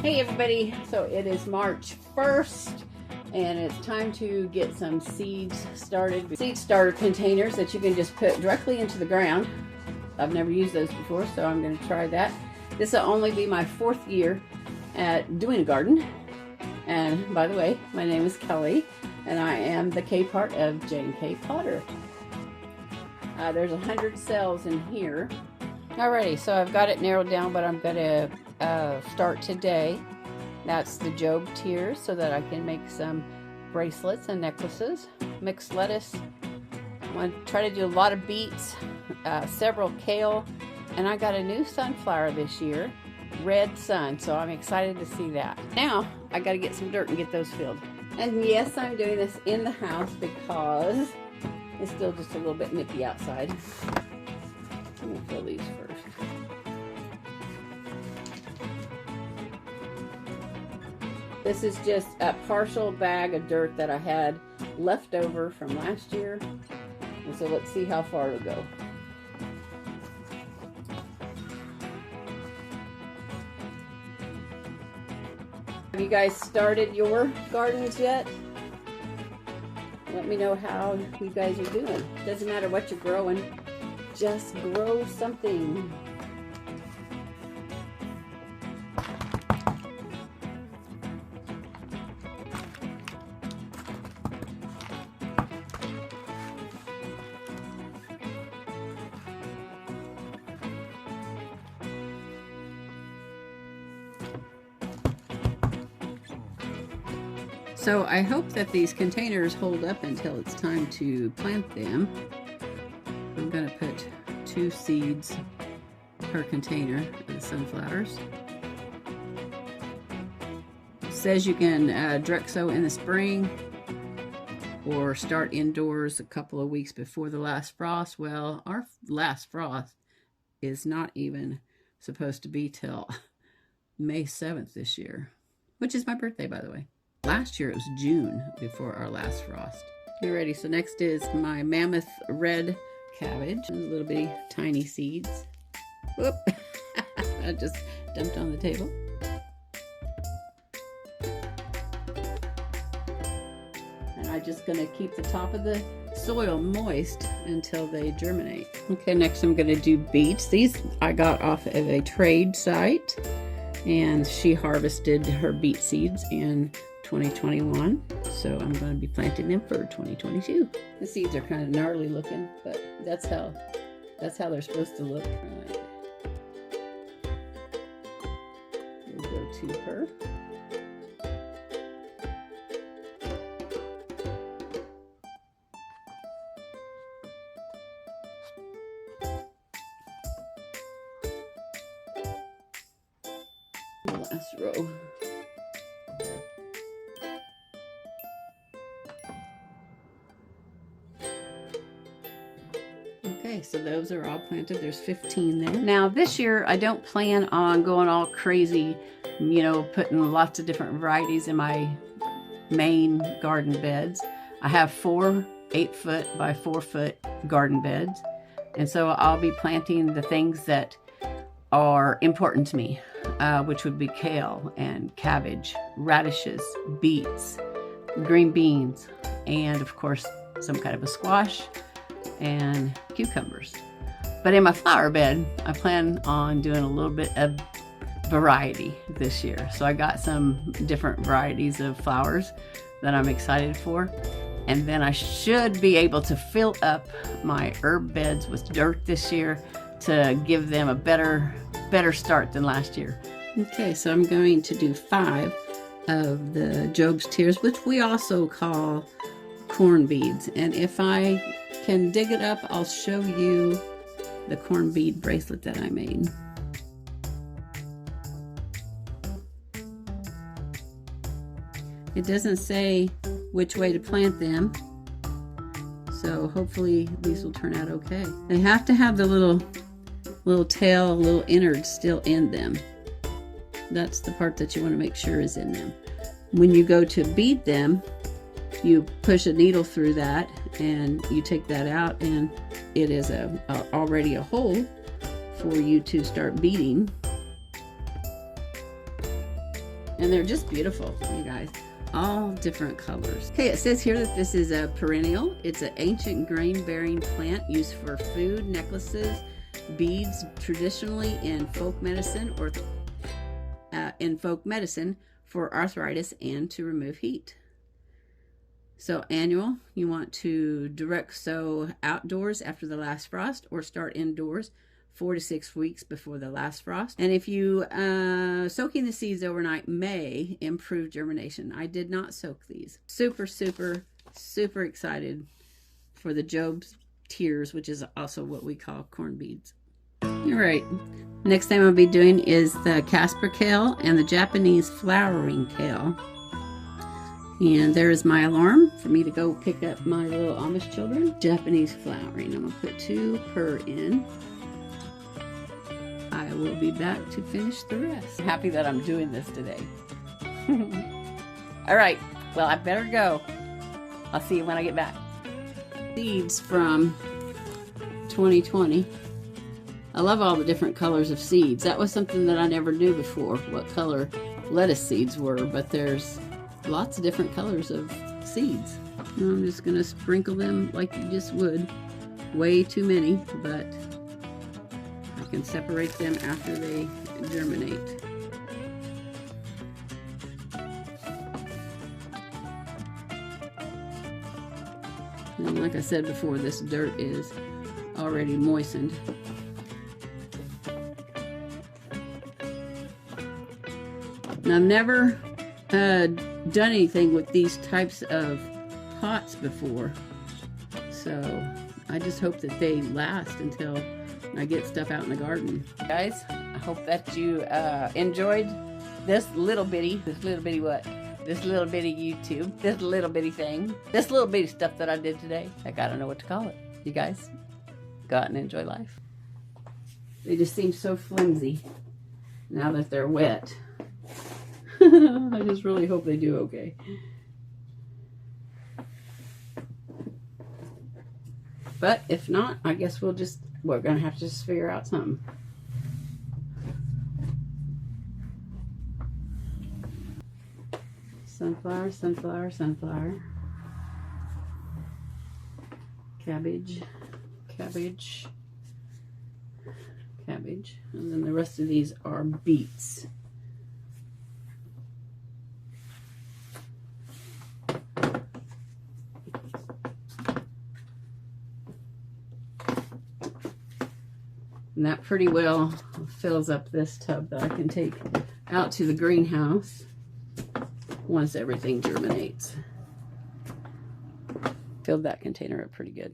Hey everybody, so it is March 1st and it's time to get some seeds started. Seed starter containers that you can just put directly into the ground. I've never used those before, so I'm going to try that. This will only be my 4th year at doing a garden. And by the way, my name is Kelly and I am the K part of J&KPotter. There's 100 cells in here. Alrighty, so I've got it narrowed down, but I'm going to start today. That's the Job tiers so that I can make some bracelets and necklaces. Mixed lettuce. I want to try to do a lot of beets, several kale, and I got a new sunflower this year, red sun, so I'm excited to see that. Now I got to get some dirt and get those filled. And yes, I'm doing this in the house because it's still just a little bit nippy outside. Let me fill these first. This is just a partial bag of dirt that I had left over from last year. And so let's see how far it'll go. Have you guys started your gardens yet? Let me know how you guys are doing. Doesn't matter what you're growing, just grow something. So I hope that these containers hold up until it's time to plant them. I'm going to put 2 seeds per container of the sunflowers. It says you can direct sow in the spring or start indoors a couple of weeks before the last frost. Well, our last frost is not even supposed to be till May 7th this year, which is my birthday, by the way. Last year it was June before our last frost. Okay, ready. So next is my mammoth red cabbage. Little bitty tiny seeds. Whoop! I just dumped on the table. And I'm just going to keep the top of the soil moist until they germinate. Okay, next I'm going to do beets. These I got off of a trade site, and she harvested her beet seeds in 2021, so I'm going to be planting them for 2022. The seeds are kind of gnarly looking, but that's how they're supposed to look. Right. We'll go to her. Last row. Okay, so those are all planted. There's 15 there. Now this year I don't plan on going all crazy, you know, putting lots of different varieties in my main garden beds. I have 4 8-foot by 4-foot garden beds, and so I'll be planting the things that are important to me, which would be kale and cabbage, radishes, beets, green beans, and of course some kind of a squash and cucumbers. But in my flower bed, I plan on doing a little bit of variety this year. So I got some different varieties of flowers that I'm excited for. And then I should be able to fill up my herb beds with dirt this year to give them a better start than last year. Okay, so I'm going to do 5 of the Job's Tears, which we also call corn beads. And if I can dig it up, I'll show you the corn bead bracelet that I made. It doesn't say which way to plant them, so hopefully these will turn out okay. They have to have the little tail, little innards still in them. That's the part that you want to make sure is in them. When you go to bead them, you push a needle through that and you take that out, and it is already a hole for you to start beading. And they're just beautiful, you guys. All different colors. Okay, it says here that this is a perennial. It's an ancient grain-bearing plant used for food, necklaces, beads, traditionally in folk medicine for arthritis and to remove heat. So annual, you want to direct sow outdoors after the last frost or start indoors 4 to 6 weeks before the last frost. And if you soaking the seeds overnight may improve germination. I did not soak these. Super, super, super excited for the Job's tears, which is also what we call corn beads. All right, next thing I'll be doing is the Casper kale and the Japanese flowering kale. And there's my alarm for me to go pick up my little Amish children. Japanese flowering, I'm gonna put 2 per in. I will be back to finish the rest. I'm happy that I'm doing this today. All right, well, I better go. I'll see you when I get back. Seeds from 2020. I love all the different colors of seeds. That was something that I never knew before, what color lettuce seeds were, but there's lots of different colors of seeds. And I'm just gonna sprinkle them like you just would. Way too many, but I can separate them after they germinate. And like I said before, this dirt is already moistened. And I've never done anything with these types of pots before, so I just hope that they last until I get stuff out in the garden. Guys, I hope that you enjoyed this little bitty YouTube, this little bitty thing, this little bitty stuff that I did today. Heck, I don't know what to call it. You guys go out and enjoy life. They just seem so flimsy now that they're wet. I just really hope they do okay. But if not, I guess we're gonna have to just figure out something. Sunflower, sunflower, sunflower. Cabbage, cabbage, cabbage. And then the rest of these are beets. And that pretty well fills up this tub that I can take out to the greenhouse once everything germinates. Filled that container up pretty good.